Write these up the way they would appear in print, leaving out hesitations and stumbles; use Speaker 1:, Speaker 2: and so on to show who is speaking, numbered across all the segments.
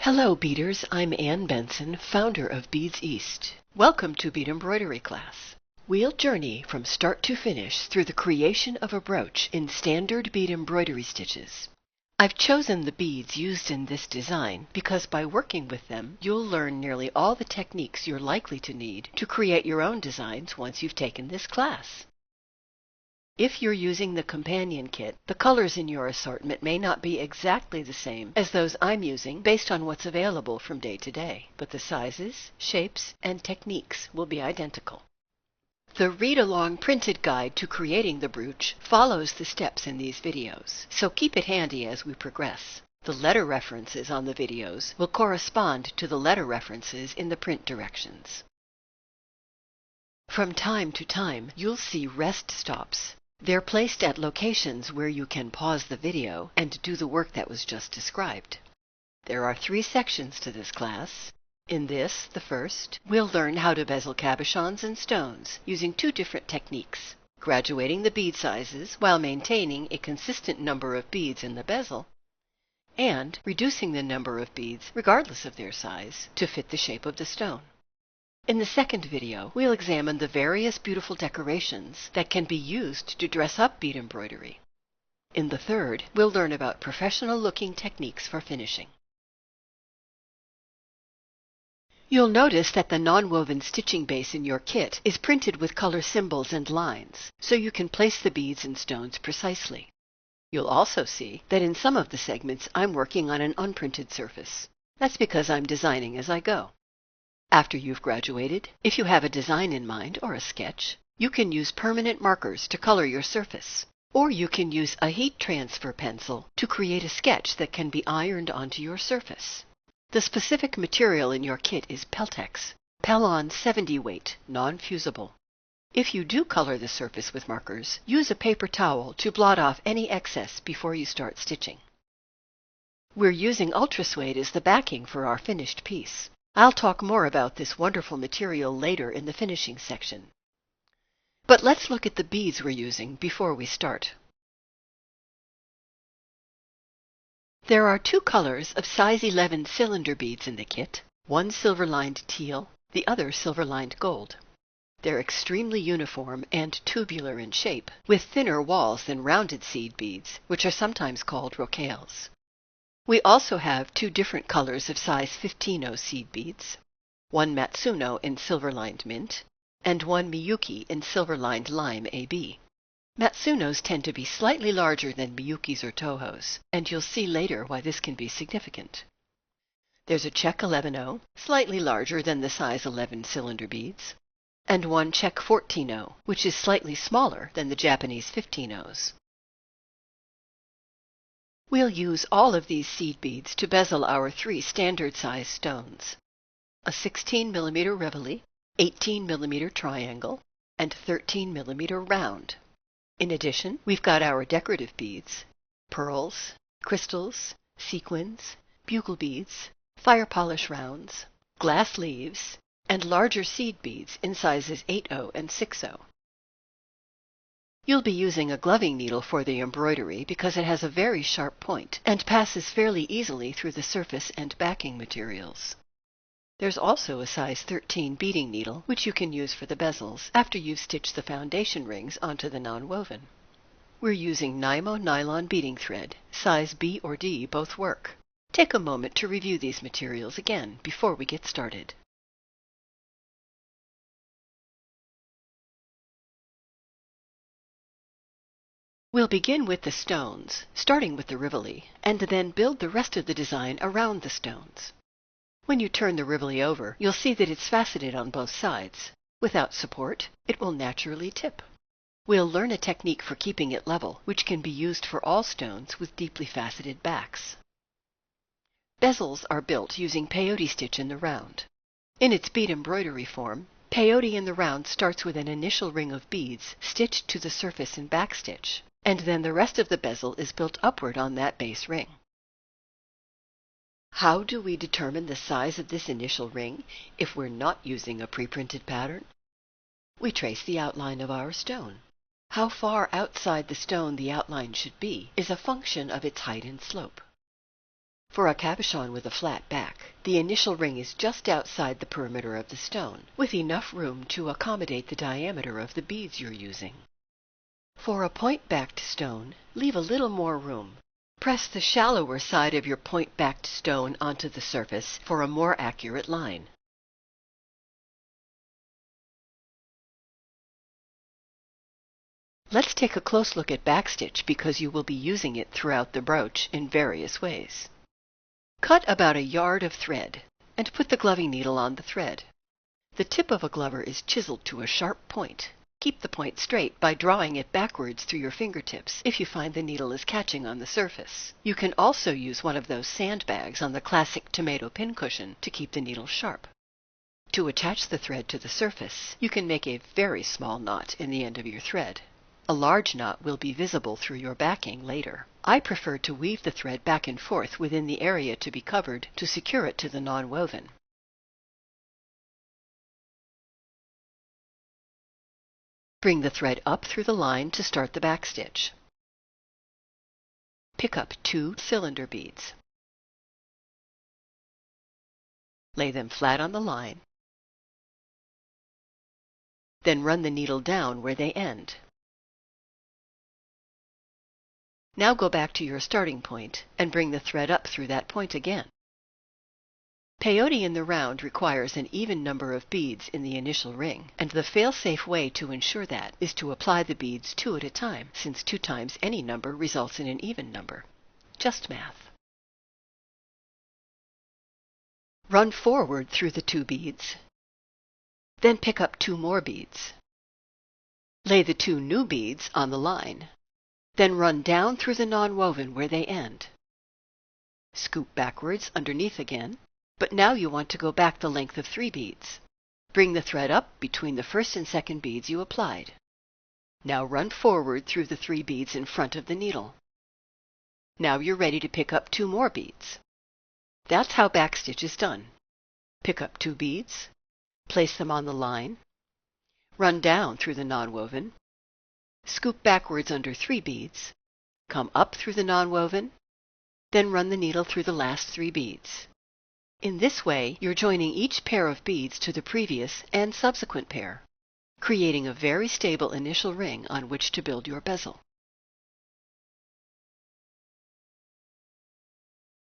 Speaker 1: Hello beaders, I'm Ann Benson, founder of Beads East. Welcome to Bead Embroidery class. We'll journey from start to finish through the creation of a brooch in standard bead embroidery stitches. I've chosen the beads used in this design because by working with them, you'll learn nearly all the techniques you're likely to need to create your own designs once you've taken this class. If you're using the companion kit, the colors in your assortment may not be exactly the same as those I'm using based on what's available from day to day, but the sizes, shapes, and techniques will be identical. The read-along printed guide to creating the brooch follows the steps in these videos, so keep it handy as we progress. The letter references on the videos will correspond to the letter references in the print directions. From time to time, you'll see rest stops. They're placed at locations where you can pause the video and do the work that was just described. There are 3 sections to this class. In this, the first, we'll learn how to bezel cabochons and stones using 2 different techniques: graduating the bead sizes while maintaining a consistent number of beads in the bezel, and reducing the number of beads, regardless of their size, to fit the shape of the stone. In the second video, we'll examine the various beautiful decorations that can be used to dress up bead embroidery. In the third, we'll learn about professional-looking techniques for finishing. You'll notice that the non-woven stitching base in your kit is printed with color symbols and lines, so you can place the beads and stones precisely. You'll also see that in some of the segments I'm working on an unprinted surface. That's because I'm designing as I go. After you've graduated, if you have a design in mind or a sketch, you can use permanent markers to color your surface. Or you can use a heat transfer pencil to create a sketch that can be ironed onto your surface. The specific material in your kit is Peltex, Pelon 70 weight, non-fusible. If you do color the surface with markers, use a paper towel to blot off any excess before you start stitching. We're using Ultra Suede as the backing for our finished piece. I'll talk more about this wonderful material later in the finishing section. But let's look at the beads we're using before we start. There are 2 colors of size 11 cylinder beads in the kit, one silver-lined teal, the other silver-lined gold. They're extremely uniform and tubular in shape, with thinner walls than rounded seed beads, which are sometimes called rocailles. We also have 2 different colors of size 15-0 seed beads, one Matsuno in silver-lined mint, and one Miyuki in silver-lined lime AB. Matsunos tend to be slightly larger than Miyukis or Tohos, and you'll see later why this can be significant. There's a Czech 11-0, slightly larger than the size 11 cylinder beads, and one Czech 14-0, which is slightly smaller than the Japanese 15-0s. We'll use all of these seed beads to bezel our 3 standard size stones: a 16 mm Rivoli, 18 mm triangle, and 13 mm round. In addition, we've got our decorative beads: pearls, crystals, sequins, bugle beads, fire polish rounds, glass leaves, and larger seed beads in sizes 8-0 and 6-0. You'll be using a gloving needle for the embroidery because it has a very sharp point and passes fairly easily through the surface and backing materials. There's also a size 13 beading needle, which you can use for the bezels after you've stitched the foundation rings onto the non-woven. We're using Nymo nylon beading thread. Size B or D both work. Take a moment to review these materials again before we get started. We'll begin with the stones, starting with the Rivoli, and then build the rest of the design around the stones. When you turn the Rivoli over, you'll see that it's faceted on both sides. Without support, it will naturally tip. We'll learn a technique for keeping it level, which can be used for all stones with deeply faceted backs. Bezels are built using peyote stitch in the round. In its bead embroidery form, peyote in the round starts with an initial ring of beads stitched to the surface in backstitch, and then the rest of the bezel is built upward on that base ring. How do we determine the size of this initial ring if we're not using a pre-printed pattern? We trace the outline of our stone. How far outside the stone the outline should be is a function of its height and slope. For a cabochon with a flat back, the initial ring is just outside the perimeter of the stone, with enough room to accommodate the diameter of the beads you're using. For a point-backed stone, leave a little more room. Press the shallower side of your point-backed stone onto the surface for a more accurate line. Let's take a close look at backstitch because you will be using it throughout the brooch in various ways. Cut about a yard of thread and put the gloving needle on the thread. The tip of a glover is chiseled to a sharp point. Keep the point straight by drawing it backwards through your fingertips if you find the needle is catching on the surface. You can also use one of those sandbags on the classic tomato pincushion to keep the needle sharp. To attach the thread to the surface, you can make a very small knot in the end of your thread. A large knot will be visible through your backing later. I prefer to weave the thread back and forth within the area to be covered to secure it to the non-woven. Bring the thread up through the line to start the backstitch. Pick up 2 cylinder beads. Lay them flat on the line. Then run the needle down where they end. Now go back to your starting point and bring the thread up through that point again. Peyote in the round requires an even number of beads in the initial ring, and the fail-safe way to ensure that is to apply the beads 2 at a time, since 2 times any number results in an even number. Just math. Run forward through the 2 beads. Then pick up 2 more beads. Lay the 2 new beads on the line. Then run down through the non-woven where they end. Scoop backwards underneath again, but now you want to go back the length of 3 beads. Bring the thread up between the first and second beads you applied. Now run forward through the 3 beads in front of the needle. Now you're ready to pick up 2 more beads. That's how backstitch is done. Pick up 2 beads, place them on the line, run down through the non-woven, scoop backwards under 3 beads, come up through the non-woven, then run the needle through the last 3 beads. In this way, you're joining each pair of beads to the previous and subsequent pair, creating a very stable initial ring on which to build your bezel.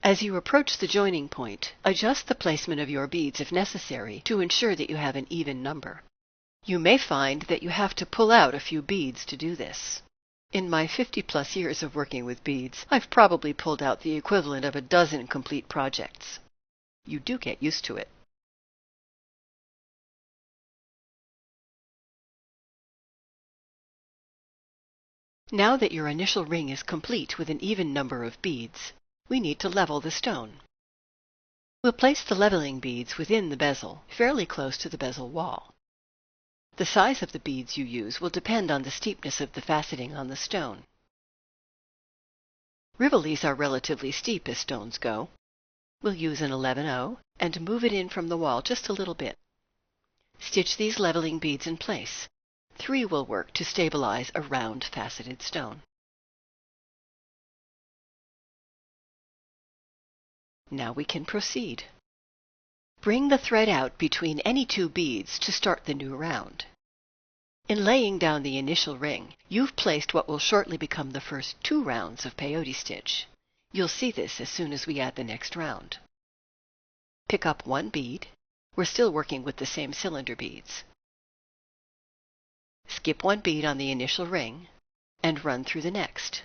Speaker 1: As you approach the joining point, adjust the placement of your beads if necessary to ensure that you have an even number. You may find that you have to pull out a few beads to do this. In my 50+ years of working with beads, I've probably pulled out the equivalent of a dozen complete projects. You do get used to it. Now that your initial ring is complete with an even number of beads, we need to level the stone. We'll place the leveling beads within the bezel, fairly close to the bezel wall. The size of the beads you use will depend on the steepness of the faceting on the stone. Rivolis are relatively steep as stones go. We'll use an 11/0 and move it in from the wall just a little bit. Stitch these leveling beads in place. 3 will work to stabilize a round faceted stone. Now we can proceed. Bring the thread out between any 2 beads to start the new round. In laying down the initial ring, you've placed what will shortly become the first 2 rounds of peyote stitch. You'll see this as soon as we add the next round. Pick up 1 bead. We're still working with the same cylinder beads. Skip 1 bead on the initial ring and run through the next.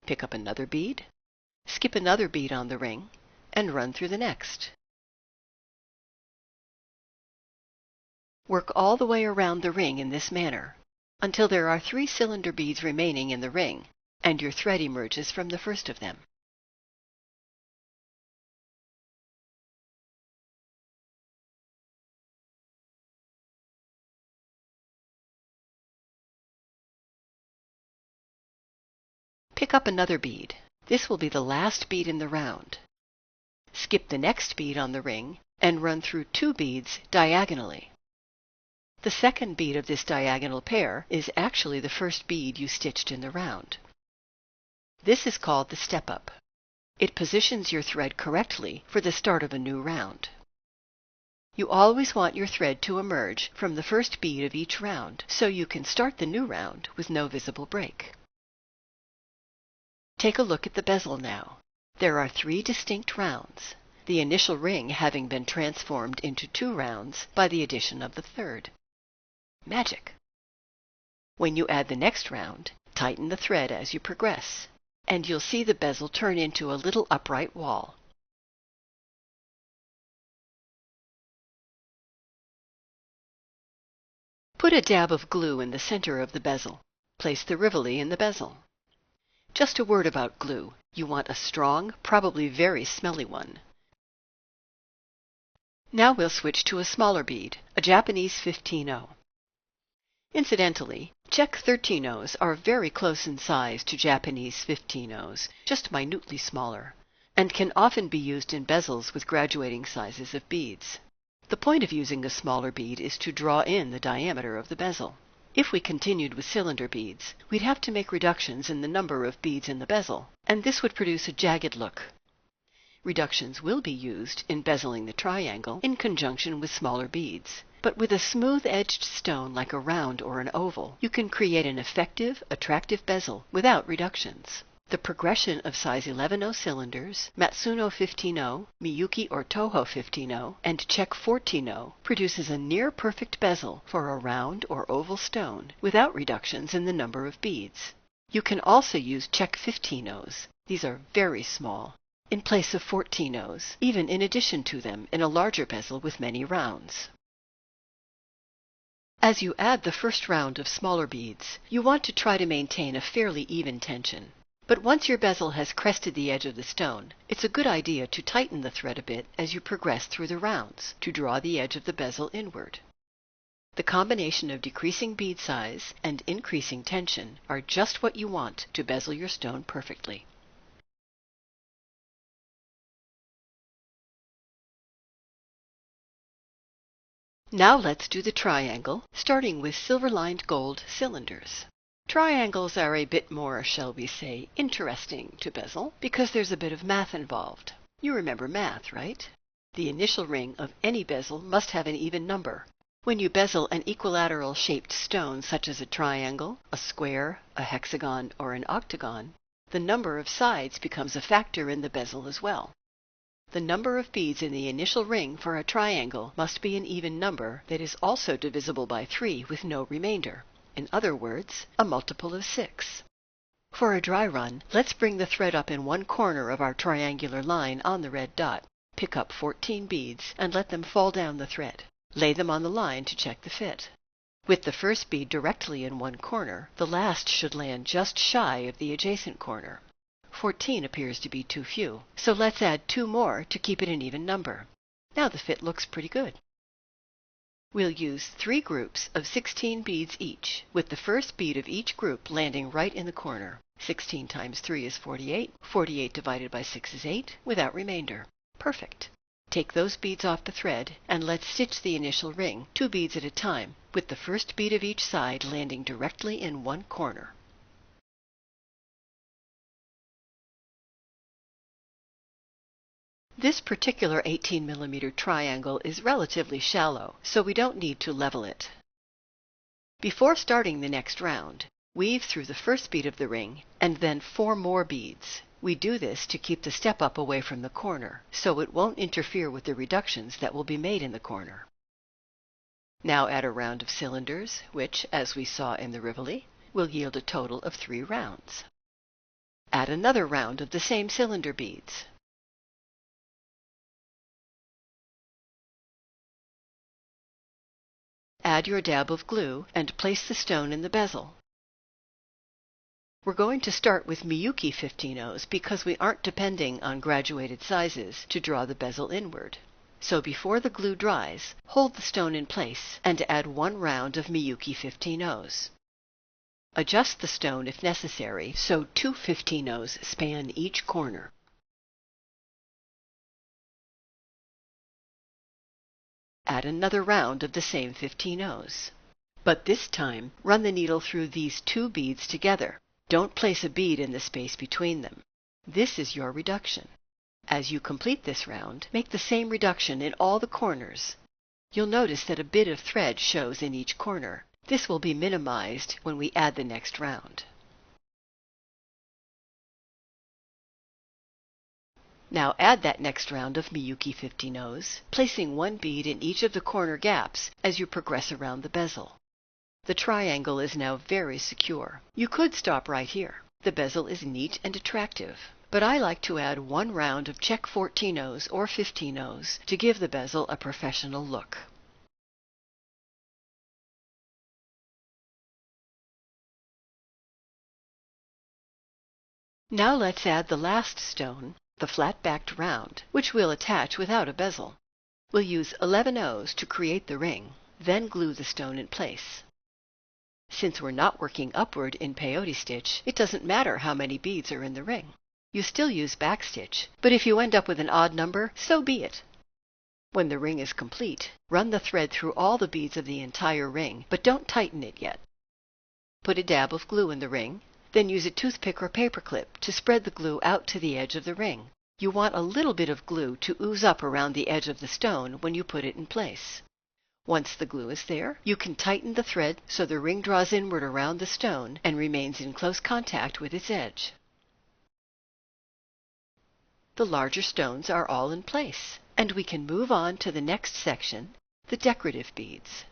Speaker 1: Pick up another bead, skip another bead on the ring, and run through the next. Work all the way around the ring in this manner until there are 3 cylinder beads remaining in the ring and your thread emerges from the first of them. Pick up another bead. This will be the last bead in the round. Skip the next bead on the ring and run through 2 beads diagonally. The second bead of this diagonal pair is actually the first bead you stitched in the round. This is called the step-up. It positions your thread correctly for the start of a new round. You always want your thread to emerge from the first bead of each round, so you can start the new round with no visible break. Take a look at the bezel now. There are 3 distinct rounds, the initial ring having been transformed into 2 rounds by the addition of the third. Magic! When you add the next round, tighten the thread as you progress, and you'll see the bezel turn into a little upright wall. Put a dab of glue in the center of the bezel. Place the Rivoli in the bezel. Just a word about glue. You want a strong, probably very smelly one. Now we'll switch to a smaller bead, a Japanese 15-0. Incidentally, Czech 13-0s are very close in size to Japanese 15-0s, just minutely smaller, and can often be used in bezels with graduating sizes of beads. The point of using a smaller bead is to draw in the diameter of the bezel. If we continued with cylinder beads, we'd have to make reductions in the number of beads in the bezel, and this would produce a jagged look. Reductions will be used in bezeling the triangle in conjunction with smaller beads, but with a smooth-edged stone like a round or an oval, you can create an effective, attractive bezel without reductions. The progression of size 11-0 cylinders, Matsuno 15-0, Miyuki or Toho 15-0, and Czech 14-0 produces a near-perfect bezel for a round or oval stone without reductions in the number of beads. You can also use Czech 15-0s. These are very small, in place of 14-0s, even in addition to them in a larger bezel with many rounds. As you add the first round of smaller beads, you want to try to maintain a fairly even tension. But once your bezel has crested the edge of the stone, it's a good idea to tighten the thread a bit as you progress through the rounds to draw the edge of the bezel inward. The combination of decreasing bead size and increasing tension are just what you want to bezel your stone perfectly. Now let's do the triangle, starting with silver-lined gold cylinders. Triangles are a bit more, shall we say, interesting to bezel because there's a bit of math involved. You remember math, right? The initial ring of any bezel must have an even number. When you bezel an equilateral-shaped stone such as a triangle, a square, a hexagon, or an octagon, the number of sides becomes a factor in the bezel as well. The number of beads in the initial ring for a triangle must be an even number that is also divisible by 3 with no remainder. In other words, a multiple of 6. For a dry run, let's bring the thread up in one corner of our triangular line on the red dot. Pick up 14 beads and let them fall down the thread. Lay them on the line to check the fit. With the first bead directly in one corner, the last should land just shy of the adjacent corner. 14 appears to be too few, so let's add 2 more to keep it an even number. Now the fit looks pretty good. We'll use 3 groups of 16 beads each, with the first bead of each group landing right in the corner. 16 times 3 is 48. 48 divided by 6 is 8, without remainder. Perfect. Take those beads off the thread, and let's stitch the initial ring, 2 beads at a time, with the first bead of each side landing directly in one corner. This particular 18mm triangle is relatively shallow, so we don't need to level it. Before starting the next round, weave through the first bead of the ring and then 4 more beads. We do this to keep the step-up away from the corner, so it won't interfere with the reductions that will be made in the corner. Now add a round of cylinders, which, as we saw in the Rivoli, will yield a total of 3 rounds. Add another round of the same cylinder beads. Add your dab of glue and place the stone in the bezel. We're going to start with Miyuki 15-0s because we aren't depending on graduated sizes to draw the bezel inward. So before the glue dries, hold the stone in place and add 1 round of Miyuki 15-0s. Adjust the stone if necessary so 2 15-0s span each corner. Add another round of the same 15-0s. But this time, run the needle through these 2 beads together. Don't place a bead in the space between them. This is your reduction. As you complete this round, make the same reduction in all the corners. You'll notice that a bit of thread shows in each corner. This will be minimized when we add the next round. Now add that next round of Miyuki 50 No's, placing one bead in each of the corner gaps as you progress around the bezel. The triangle is now very secure. You could stop right here. The bezel is neat and attractive, but I like to add one round of check 14 O's or 15 O's to give the bezel a professional look. Now let's add the last stone, the flat-backed round, which we'll attach without a bezel. We'll use 11 O's to create the ring, then glue the stone in place. Since we're not working upward in peyote stitch, it doesn't matter how many beads are in the ring. You still use backstitch, but if you end up with an odd number, so be it. When the ring is complete, run the thread through all the beads of the entire ring, but don't tighten it yet. Put a dab of glue in the ring, then use a toothpick or paperclip to spread the glue out to the edge of the ring. You want a little bit of glue to ooze up around the edge of the stone when you put it in place. Once the glue is there, you can tighten the thread so the ring draws inward around the stone and remains in close contact with its edge. The larger stones are all in place, and we can move on to the next section, the decorative beads.